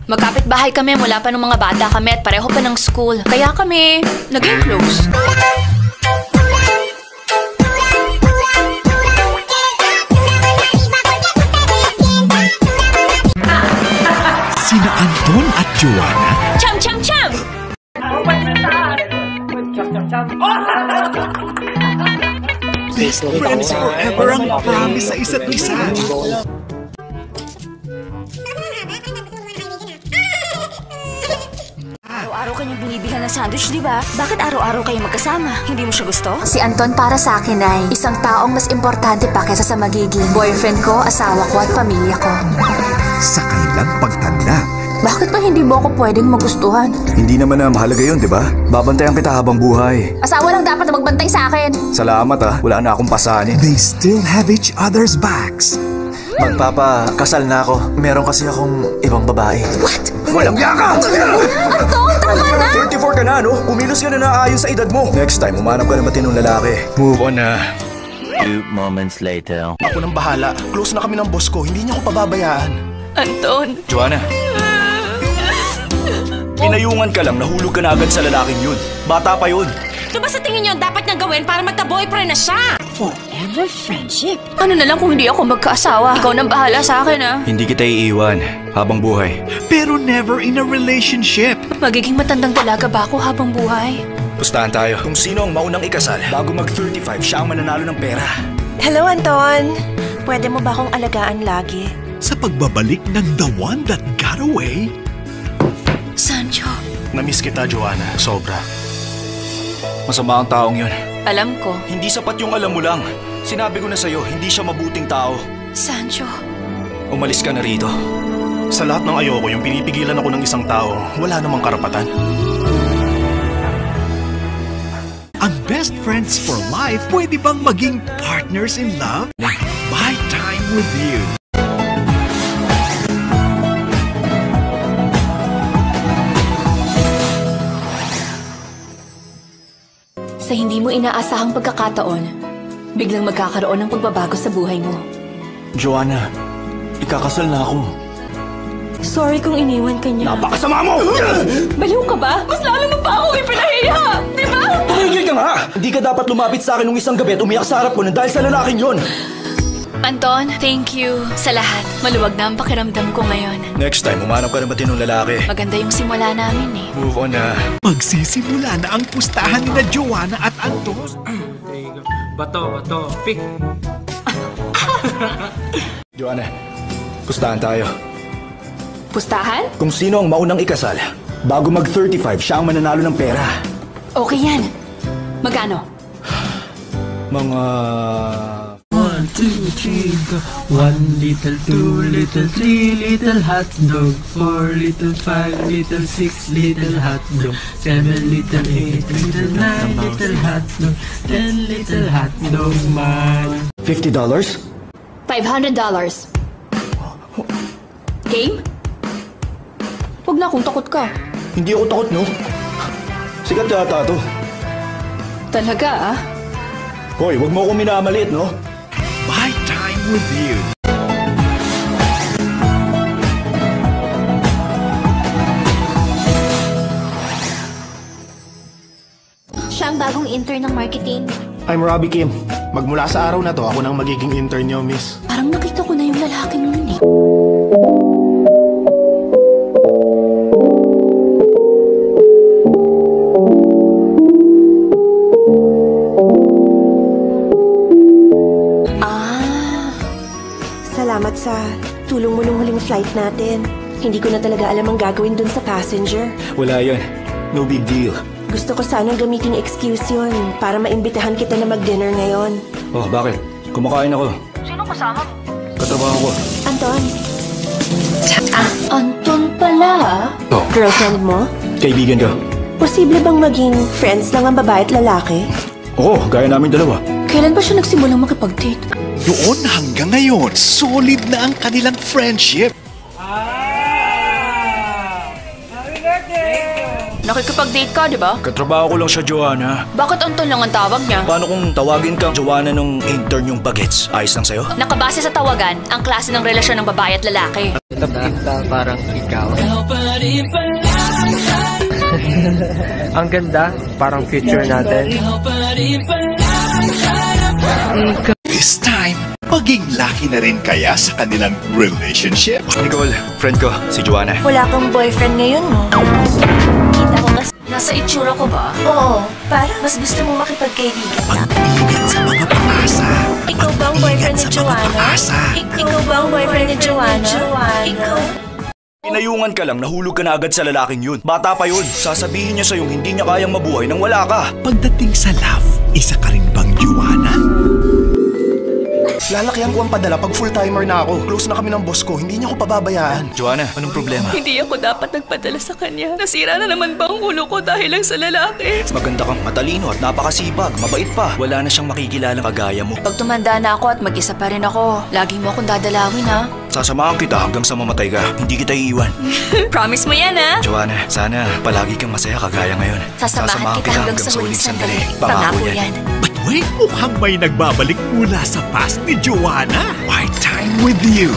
Magkapit-bahay kami mula pa nung mga bata kami at pareho pa ng school. Kaya kami naging close. Sina Anton at Joanna? Cham, cham, cham! Best friends forever ang promise sa isa't isa. Araw-araw kanyang binibilhan ng sandwich, di ba? Bakit araw-araw kayo magkasama? Hindi mo siya gusto? Si Anton para sa akin ay isang taong mas importante pa kaysa sa magiging boyfriend ko, asawa ko at pamilya ko. Sa kanilang pagtanda. Bakit ba hindi mo ako pwedeng magustuhan? Hindi naman na mahalaga yun, di ba? Babantayan kita habang buhay. Asawa lang dapat na magbantay sa akin. Salamat wala na akong pasanin. They still have each other's backs. Magpapakasal na ako. Meron kasi akong ibang babae. What? Walang yaka! Anton, tama na! 34 ka na, no? Kumilos ka na naayon sa edad mo. Next time, umanap ka na matinong lalaki. Move on na. 2 moments later. Ako nang bahala. Close na kami ng boss ko. Hindi niya ako pababayaan. Anton! Joanna. Pinayungan ka lang, nahulog ka na agad sa lalaking yun. Bata pa yun. Ito ba sa tingin niyo dapat niyang gawin para magka-boyfriend na siya? Forever friendship. Ano na lang kung hindi ako magkaasawa? Ikaw nang bahala sa akin, Hindi kita iiwan habang buhay. Pero never in a relationship. Magiging matandang dalaga ba ako habang buhay? Pustahan tayo. Kung sino ang maunang ikasal, bago mag-35, siya ang mananalo ng pera. Hello, Anton. Pwede mo ba akong alagaan lagi? Sa pagbabalik ng The One That Got Away. Sancho. Namiss kita, Joanna. Sobra. Masama ang taong yun. Alam ko. Hindi sapat yung alam mo lang. Sinabi ko na sa'yo, hindi siya mabuting tao. Sancho. Umalis ka na rito. Sa lahat ng ayoko, yung pinipigilan ako ng isang tao, wala namang karapatan. Ang best friends for life, pwede bang maging partners in love? My Time With You. Sa hindi mo inaasahang pagkakataon, biglang magkakaroon ng pagbabago sa buhay mo. Joanna, ikakasal na ako. Sorry kung iniwan ka niya. Napakasama mo! Baliw ka ba? Mas lalo mo pa ako ipinahiya! Di ba? Tumigil ka nga! Hindi ka dapat lumapit sa akin nung isang gabi at umiyak sa harap ko nang dahil sa lalaking yon. Anton, thank you sa lahat. Maluwag na ang pakiramdam ko ngayon. Next time, umanap ka na matinong lalaki. Maganda yung simula namin Move on na. Magsisimula na ang pustahan ni Joanna at Anton. Bato, pick. Joanna, pustahan tayo. Pustahan? Kung sino ang maunang ikasal, bago mag-35, siya ang mananalo ng pera. Okay yan. Magkano? Mga... 1, 2, 3, go. 1 little, 2 little, 3 little hot dog. 4 little, 5 little, 6 little hot dog. 7 little, 8 little, 9 little hot dog. 10 little hot dog man. $50? $500. Game? Huwag na kung takot ka. Hindi ako takot, no? Sikat yata to. Talaga, Hoy, wag mo akong minamaliit, no? My Time With You. Siya ang bagong intern ng marketing. I'm Robbie Kim. Magmula sa araw na to, ako nang magiging intern niyo, miss. Parang nakita ko na yung lalaking yun Salamat sa tulong mo nung huling flight natin. Hindi ko na talaga alam ang gagawin dun sa passenger. Wala yan. No big deal. Gusto ko sanang gamiting excuse yun para maimbitahan kita na mag-dinner ngayon. Oh, bakit? Kumakain ako. Sino kasama mo? Katrabaho ko. Anton, Anton pala, girlfriend mo? Kaibigan ka. Posible bang maging friends lang ang babae at lalaki? Oo, gaya namin dalawa. Kailan ba siya nagsimulang makipag-date? Noon hanggang ngayon, solid na ang kanilang friendship. Nakikipag-date ka, di ba? Katrabaho ko lang siya, Joanna. Bakit Anton lang ang tawag niya? Paano kung tawagin kang Joanna nung intern yung bagets? Ayos lang sa'yo? Nakabase sa tawagan, ang klase ng relasyon ng babae at lalaki. Kita parang ikaw. Ang ganda, parang future natin. This time, maging lucky na rin kaya sa kanilang relationship? Nicole, friend ko, si Joanna. Wala kang boyfriend ngayon, no? Kita ko kasi... Nasa itsura ko ba? Oo, para mas gusto mo makipagkaibigan na. Mag-init sa mga pangasa. Ikaw ba ang boyfriend ni Mag-ingat sa mga Joanna? pangasa. Ikaw ba ang boyfriend ni Joanna? Ikaw? Pinayungan ka lang, nahulog ka na agad sa lalaking yun. Bata pa yun. Sasabihin niya sa'yo hindi niya kayang mabuhay nang wala ka. Pagdating sa love, isa ka rin bang Joanna? Lalakihan ko ang padala pag full-timer na ako. Close na kami ng boss ko, hindi niya ako pababayaan. Joanna, anong problema? Hindi ako dapat nagpadala sa kanya. Nasira na naman ba ang ulo ko dahil lang sa lalaki? Maganda kang matalino at napakasipag, mabait pa. Wala na siyang makikilalang kagaya mo. Pag tumanda na ako at mag-isa pa rin ako, lagi mo akong dadalawin ha. Sasamahan kita hanggang sa mamatay ka. Hindi kita iiwan. Promise mo yan, ha? Joanna, sana palagi kang masaya kagaya ngayon. Sasamahan kita hanggang sa huling sandali. Pangako yan. But wait, mukhang may nagbabalik mula sa past ni Joanna. My time with you.